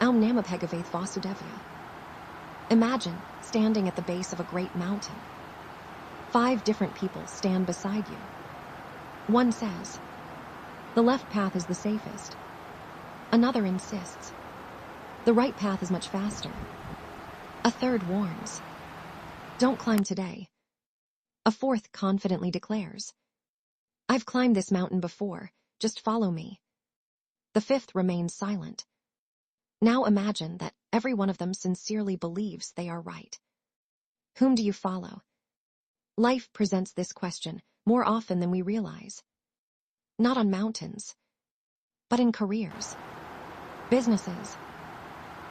Aum Namapegavaith Vasudevya. Imagine standing at the base of a great mountain. 5 different people stand beside you. One says, "The left path is the safest." Another insists, "The right path is much faster." A third warns, "Don't climb today." A fourth confidently declares, "I've climbed this mountain before, just follow me." The fifth remains silent. Now imagine that every one of them sincerely believes they are right. Whom do you follow? Life presents this question more often than we realize. Not on mountains, but in careers, businesses,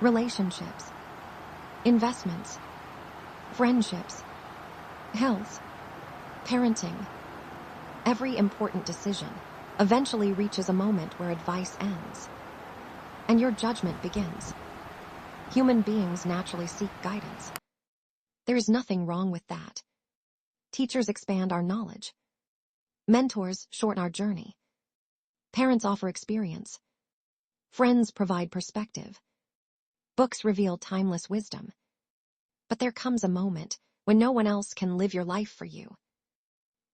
relationships, investments, friendships, health, parenting. Every important decision eventually reaches a moment where advice ends, and your judgment begins. Human beings naturally seek guidance. There is nothing wrong with that. Teachers expand our knowledge. Mentors shorten our journey. Parents offer experience. Friends provide perspective. Books reveal timeless wisdom. But there comes a moment when no one else can live your life for you.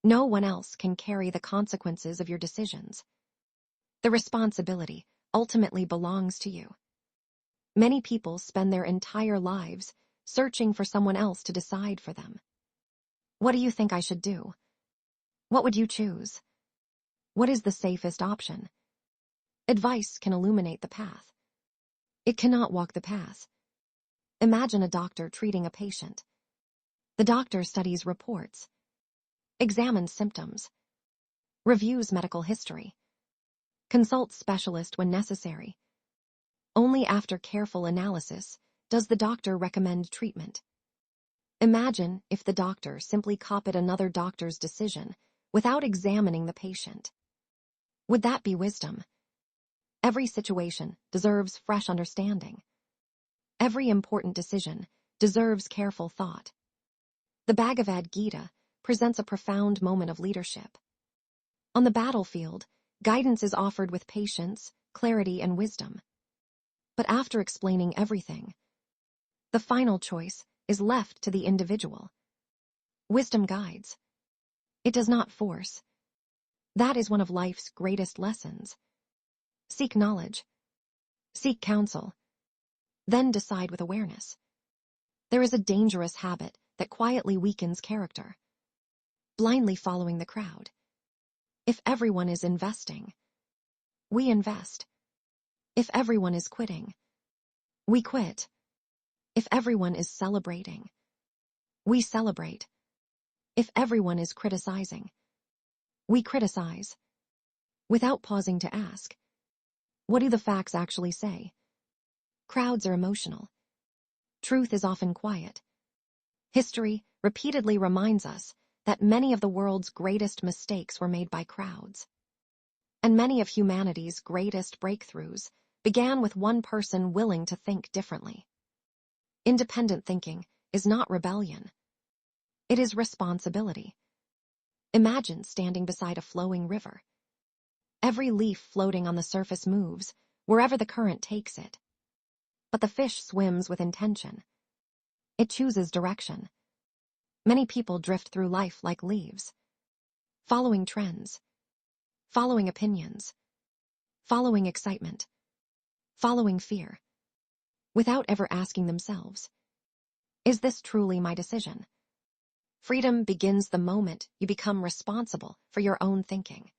No one else can carry the consequences of your decisions. The responsibility ultimately belongs to you. Many people spend their entire lives searching for someone else to decide for them. What do you think I should do? What would you choose? What is the safest option? Advice can illuminate the path. It cannot walk the path. Imagine a doctor treating a patient. The doctor studies reports, examines symptoms, reviews medical history, consults specialists when necessary. Only after careful analysis does the doctor recommend treatment. Imagine if the doctor simply copied another doctor's decision without examining the patient. Would that be wisdom? Every situation deserves fresh understanding. Every important decision deserves careful thought. The Bhagavad Gita presents a profound moment of leadership. On the battlefield, guidance is offered with patience, clarity, and wisdom. But after explaining everything, the final choice is left to the individual. Wisdom guides. It does not force. That is one of life's greatest lessons. Seek knowledge. Seek counsel. Then decide with awareness. There is a dangerous habit that quietly weakens character. Blindly following the crowd. If everyone is investing, we invest. If everyone is quitting, we quit. If everyone is celebrating, we celebrate. If everyone is criticizing, we criticize. Without pausing to ask, what do the facts actually say? Crowds are emotional. Truth is often quiet. History repeatedly reminds us that many of the world's greatest mistakes were made by crowds. And many of humanity's greatest breakthroughs began with one person willing to think differently. Independent thinking is not rebellion. It is responsibility. Imagine standing beside a flowing river. Every leaf floating on the surface moves wherever the current takes it. But the fish swims with intention. It chooses direction. Many people drift through life like leaves, following trends, following opinions, following excitement, following fear, without ever asking themselves, is this truly my decision? Freedom begins the moment you become responsible for your own thinking.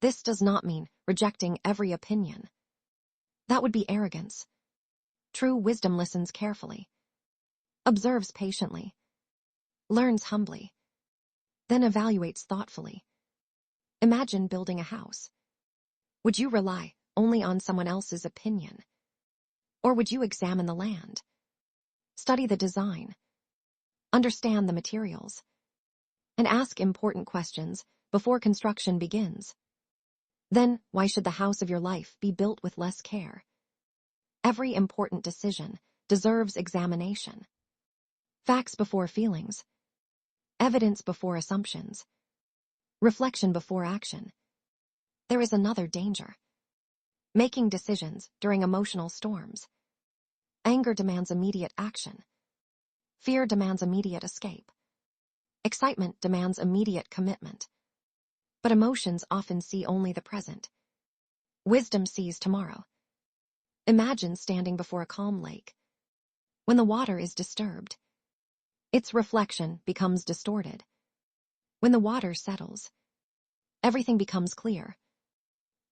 This does not mean rejecting every opinion. That would be arrogance. True wisdom listens carefully, observes patiently, learns humbly, then evaluates thoughtfully. Imagine building a house. Would you rely only on someone else's opinion? Or would you examine the land, study the design, understand the materials, and ask important questions before construction begins? Then, why should the house of your life be built with less care? Every important decision deserves examination. Facts before feelings. Evidence before assumptions. Reflection before action. There is another danger. Making decisions during emotional storms. Anger demands immediate action. Fear demands immediate escape. Excitement demands immediate commitment. But emotions often see only the present. Wisdom sees tomorrow. Imagine standing before a calm lake. When the water is disturbed, its reflection becomes distorted. When the water settles, everything becomes clear.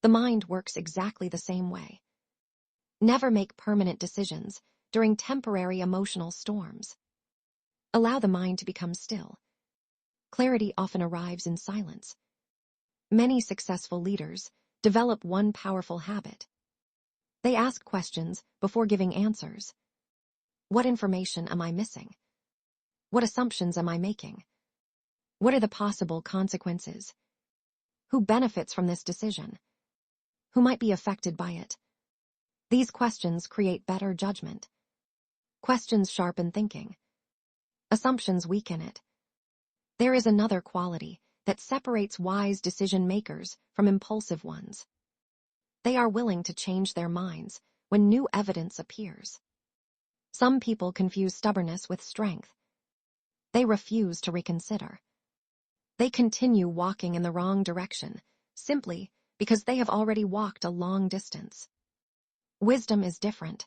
The mind works exactly the same way. Never make permanent decisions during temporary emotional storms. Allow the mind to become still. Clarity often arrives in silence. Many successful leaders develop one powerful habit. They ask questions before giving answers. What information am I missing? What assumptions am I making? What are the possible consequences? Who benefits from this decision? Who might be affected by it? These questions create better judgment. Questions sharpen thinking. Assumptions weaken it. There is another quality that separates wise decision makers from impulsive ones. They are willing to change their minds when new evidence appears. Some people confuse stubbornness with strength. They refuse to reconsider. They continue walking in the wrong direction simply because they have already walked a long distance. Wisdom is different.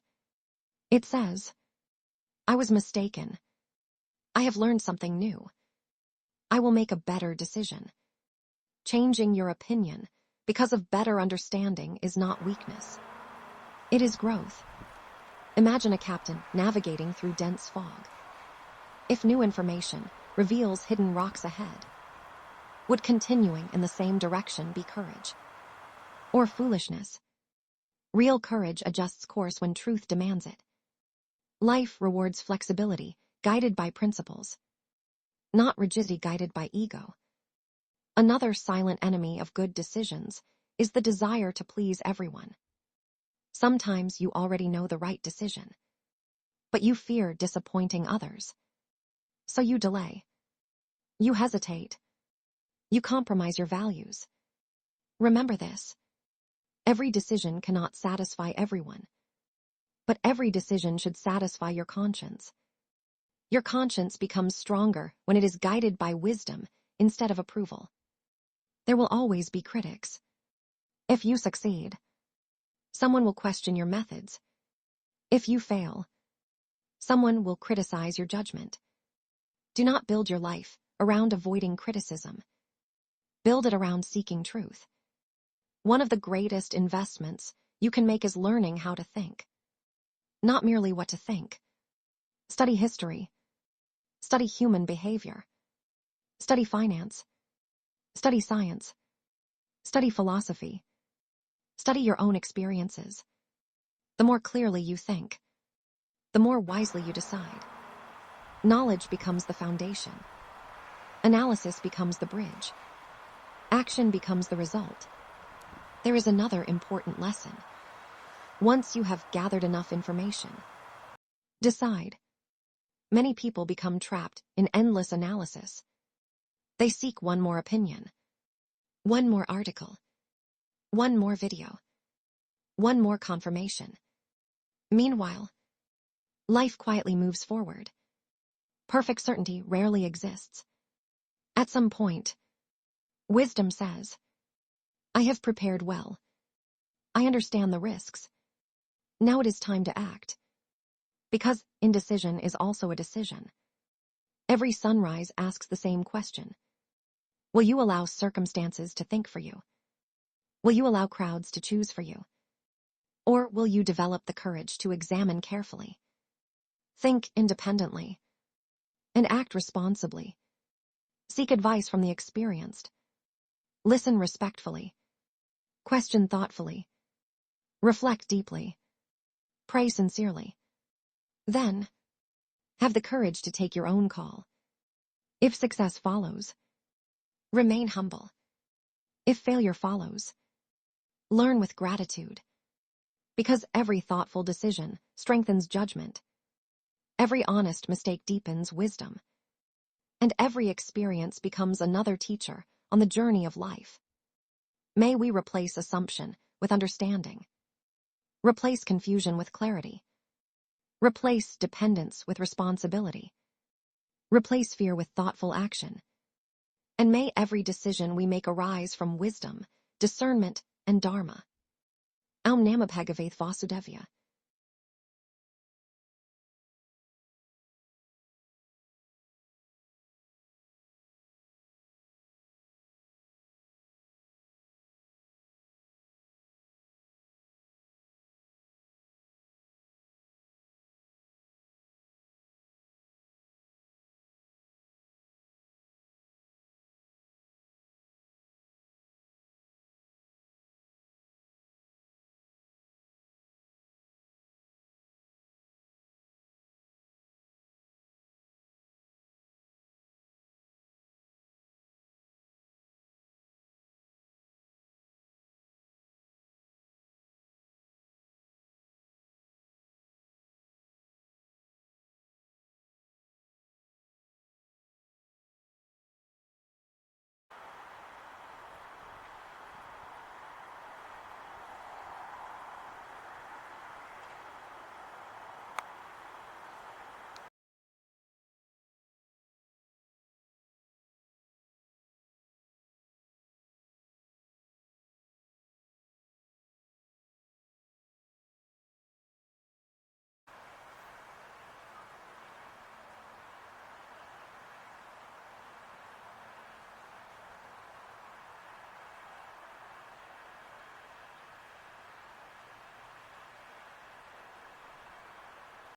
It says, I was mistaken. I have learned something new. I will make a better decision. Changing your opinion because of better understanding is not weakness. It is growth. Imagine a captain navigating through dense fog. If new information reveals hidden rocks ahead, would continuing in the same direction be courage? Or foolishness? Real courage adjusts course when truth demands it. Life rewards flexibility, guided by principles, not rigidity guided by ego. Another silent enemy of good decisions is the desire to please everyone. Sometimes you already know the right decision, but you fear disappointing others. So you delay. You hesitate. You compromise your values. Remember this. Every decision cannot satisfy everyone, but every decision should satisfy your conscience. Your conscience becomes stronger when it is guided by wisdom instead of approval. There will always be critics. If you succeed, someone will question your methods. If you fail, someone will criticize your judgment. Do not build your life around avoiding criticism. Build it around seeking truth. One of the greatest investments you can make is learning how to think. Not merely what to think. Study history. Study human behavior. Study finance. Study science. Study philosophy. Study your own experiences. The more clearly you think, the more wisely you decide. Knowledge becomes the foundation. Analysis becomes the bridge. Action becomes the result. There is another important lesson. Once you have gathered enough information, decide. Many people become trapped in endless analysis. They seek one more opinion, one more article, one more video, one more confirmation. Meanwhile, life quietly moves forward. Perfect certainty rarely exists. At some point, wisdom says, I have prepared well. I understand the risks. Now it is time to act. Because indecision is also a decision. Every sunrise asks the same question. Will you allow circumstances to think for you? Will you allow crowds to choose for you? Or will you develop the courage to examine carefully? Think independently and act responsibly. Seek advice from the experienced. Listen respectfully. Question thoughtfully. Reflect deeply. Pray sincerely. Then, have the courage to take your own call. If success follows, remain humble. If failure follows, learn with gratitude. Because every thoughtful decision strengthens judgment. Every honest mistake deepens wisdom. And every experience becomes another teacher on the journey of life. May we replace assumption with understanding. Replace confusion with clarity. Replace dependence with responsibility. Replace fear with thoughtful action. And may every decision we make arise from wisdom, discernment, and dharma. Aum Namah Bhagavate Vasudevaya.